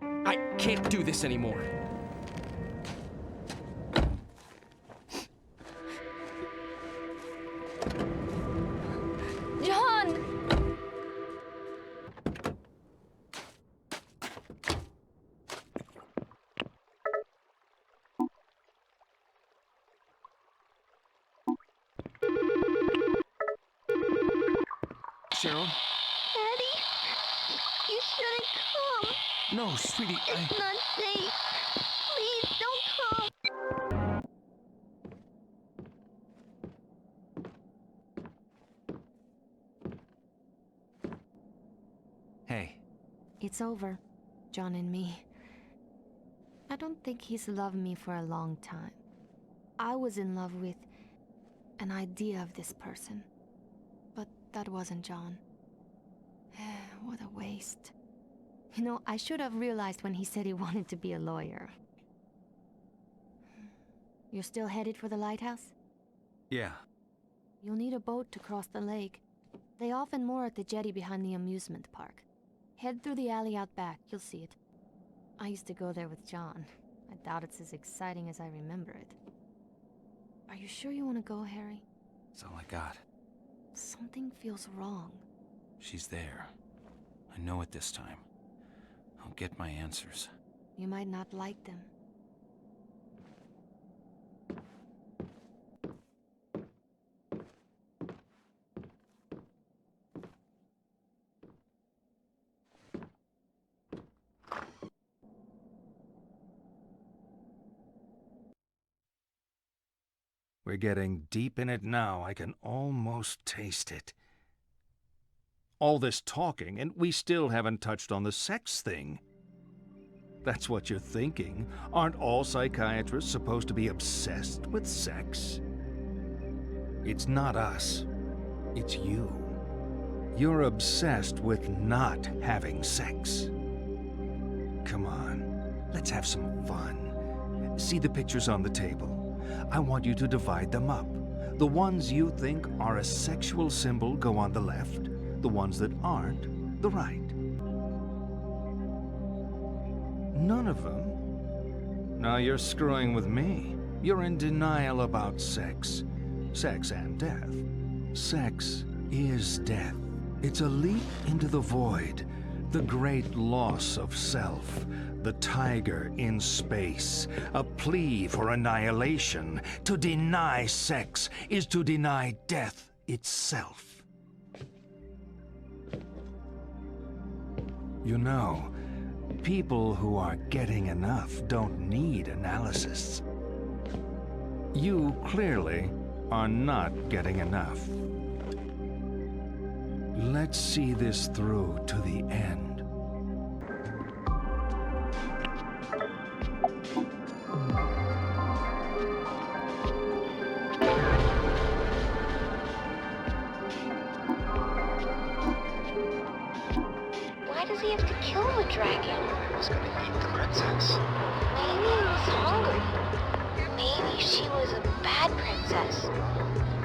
I can't do this anymore. John! Cheryl? Daddy, you shouldn't come. No, sweetie, It's not safe. Please don't come. Hey. It's over, John and me. I don't think he's loved me for a long time. I was in love with an idea of this person. But that wasn't John. What a waste. You know, I should have realized when he said he wanted to be a lawyer. You're still headed for the lighthouse? Yeah. You'll need a boat to cross the lake. They often moor at the jetty behind the amusement park. Head through the alley out back, you'll see it. I used to go there with John. I doubt it's as exciting as I remember it. Are you sure you want to go, Harry? That's all I got. Something feels wrong. She's there. I know it this time. I'll get my answers. You might not like them. We're getting deep in it now. I can almost taste it. All this talking, and we still haven't touched on the sex thing. That's what you're thinking. Aren't all psychiatrists supposed to be obsessed with sex? It's not us. It's you. You're obsessed with not having sex. Come on, let's have some fun. See the pictures on the table. I want you to divide them up. The ones you think are a sexual symbol go on the left. The ones that aren't, the right. None of them? Now you're screwing with me. You're in denial about sex. Sex and death. Sex is death. It's a leap into the void. The great loss of self. The tiger in space. A plea for annihilation. To deny sex is to deny death itself. You know, people who are getting enough don't need analysis. You clearly are not getting enough. Let's see this through to the end. Why does he have to kill the dragon? He was gonna eat the princess. Maybe he was hungry. Maybe she was a bad princess.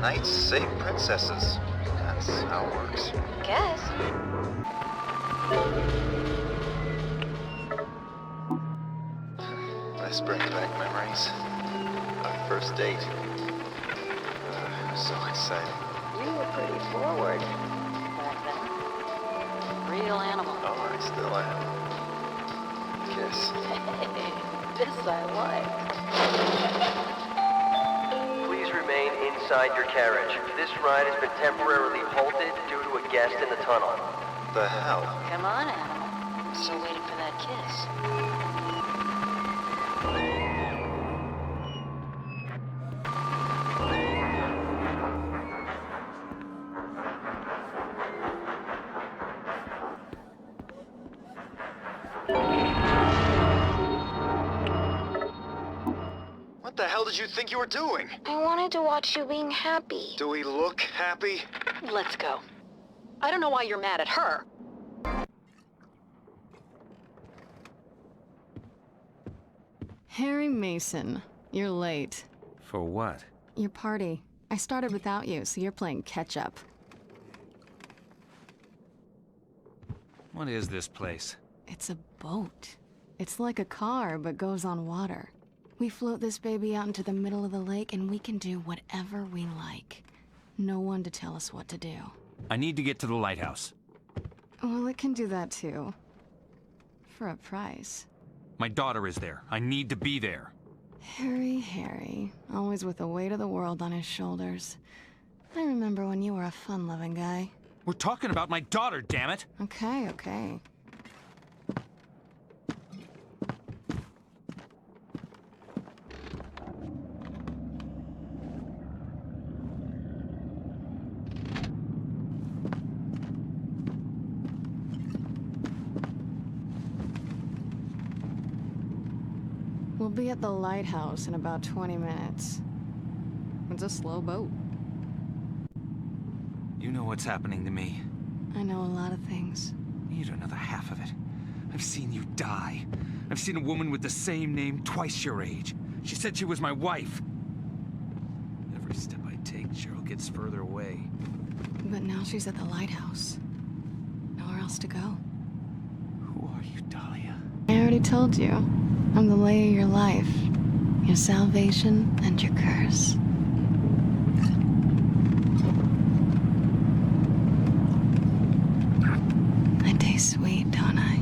Knights save princesses. That's how it works. Guess. This brings back memories. Our first date. So exciting. You were pretty forward back then. Real animal. Oh, I still am. Kiss. This I like. Please remain inside your carriage. This ride has been temporarily halted due to a guest in the tunnel. The hell? Come on, animal. I'm still waiting for that kiss. What the hell did you think you were doing? I wanted to watch you being happy. Do we look happy? Let's go. I don't know why you're mad at her. Harry Mason, you're late. For what? Your party. I started without you, so you're playing catch-up. What is this place? It's a boat. It's like a car, but goes on water. We float this baby out into the middle of the lake, and we can do whatever we like. No one to tell us what to do. I need to get to the lighthouse. Well, it can do that too. For a price. My daughter is there. I need to be there. Harry, always with the weight of the world on his shoulders. I remember when you were a fun-loving guy. We're talking about my daughter, damn it! Okay, okay. We'll be at the lighthouse in about 20 minutes. It's a slow boat. You know what's happening to me. I know a lot of things. You don't know the half of it. I've seen you die. I've seen a woman with the same name twice your age. She said she was my wife. Every step I take, Cheryl gets further away. But now she's at the lighthouse. Nowhere else to go. Who are you, Dahlia? I already told you. I'm the lay of your life. Your salvation and your curse. I taste sweet, don't I?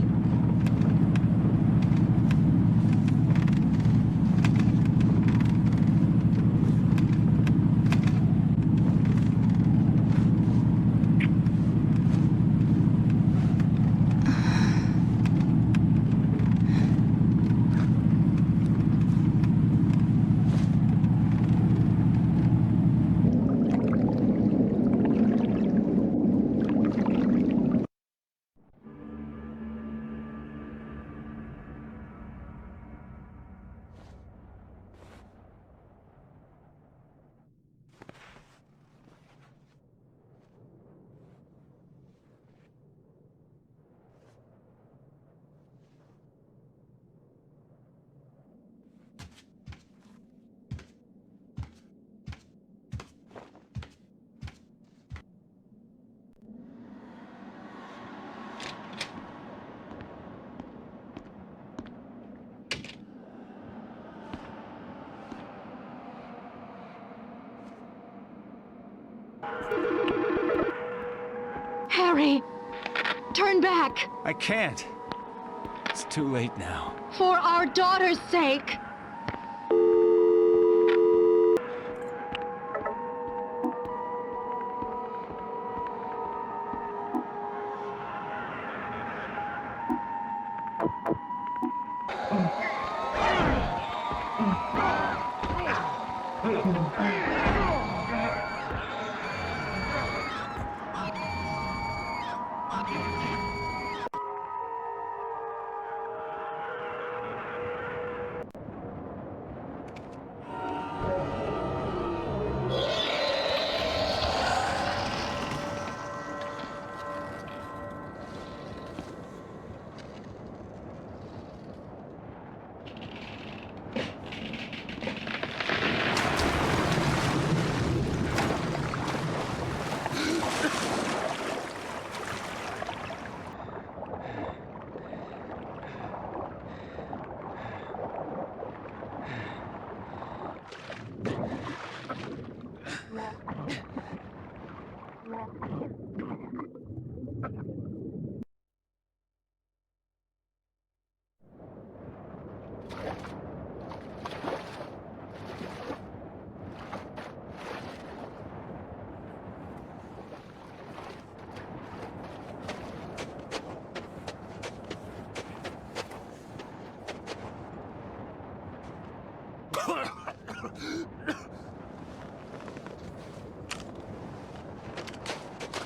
Harry! Turn back! I can't. It's too late now. For our daughter's sake!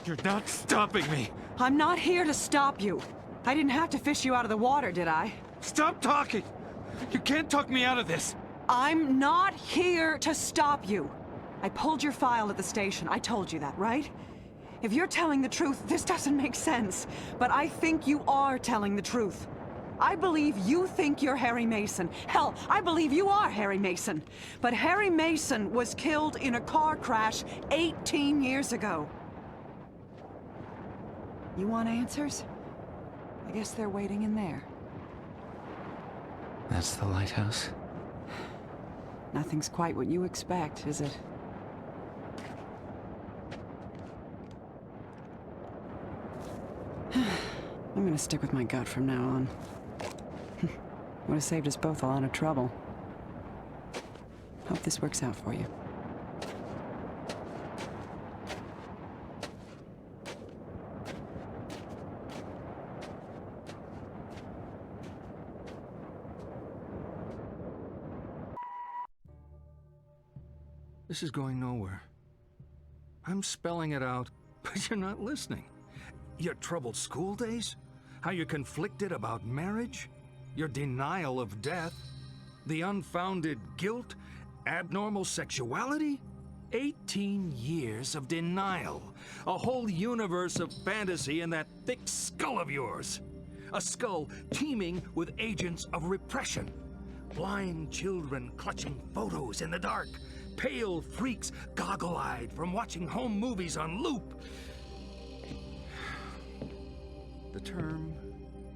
You're not stopping me! I'm not here to stop you. I didn't have to fish you out of the water, did I? Stop talking! You can't talk me out of this! I'm not here to stop you. I pulled your file at the station. I told you that, right? If you're telling the truth, this doesn't make sense. But I think you are telling the truth. I believe you think you're Harry Mason. Hell, I believe you are Harry Mason. But Harry Mason was killed in a car crash 18 years ago. You want answers? I guess they're waiting in there. That's the lighthouse? Nothing's quite what you expect, is it? I'm gonna stick with my gut from now on. Would have saved us both a lot of trouble. Hope this works out for you. This is going nowhere. I'm spelling it out, but you're not listening. Your troubled school days? How you're conflicted about marriage? Your denial of death? The unfounded guilt? Abnormal sexuality? 18 years of denial. A whole universe of fantasy in that thick skull of yours. A skull teeming with agents of repression. Blind children clutching photos in the dark. Pale freaks goggle-eyed from watching home movies on loop. The term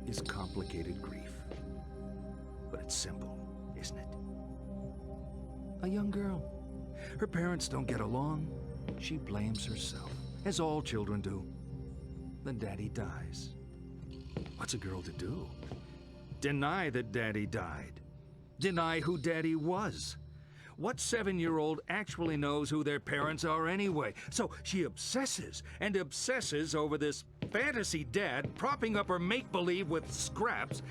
is complicated grief. But it's simple, isn't it? A young girl. Her parents don't get along. She blames herself, as all children do. Then Daddy dies. What's a girl to do? Deny that Daddy died. Deny who Daddy was. What 7-year-old actually knows who their parents are anyway? So she obsesses and obsesses over this fantasy dad propping up her make-believe with scraps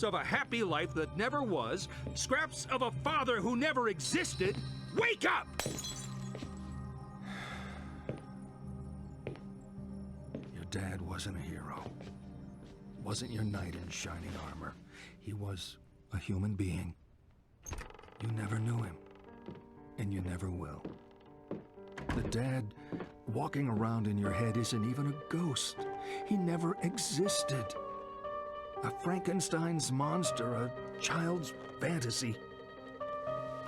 of a happy life that never was, scraps of a father who never existed. Wake up! Your dad wasn't a hero. Wasn't your knight in shining armor. He was a human being. You never knew him. And you never will. The dad walking around in your head isn't even a ghost. He never existed. A Frankenstein's monster, a child's fantasy.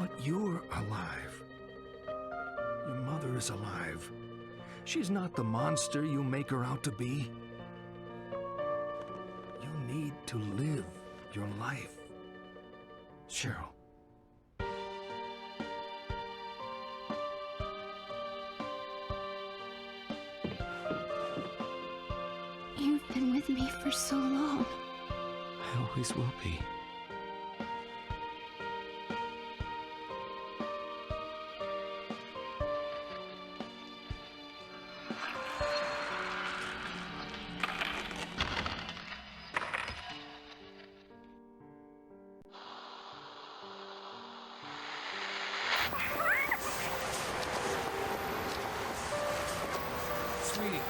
But you're alive. Your mother is alive. She's not the monster you make her out to be. You need to live your life. Cheryl. You've been with me for so long. I always will be. Sweetie.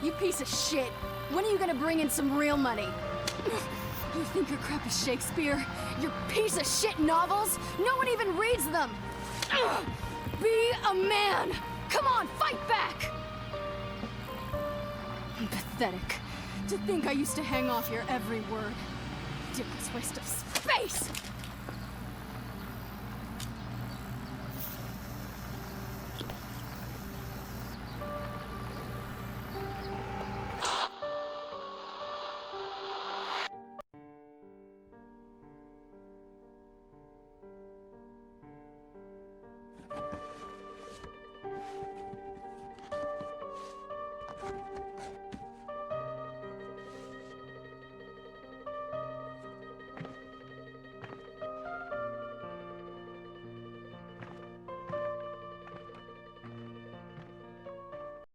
You piece of shit! When are you gonna bring in some real money? You think your crap is Shakespeare? Your piece of shit novels? No one even reads them! Be a man! Come on, fight back! Pathetic. To think I used to hang off your every word. Ridiculous waste of space!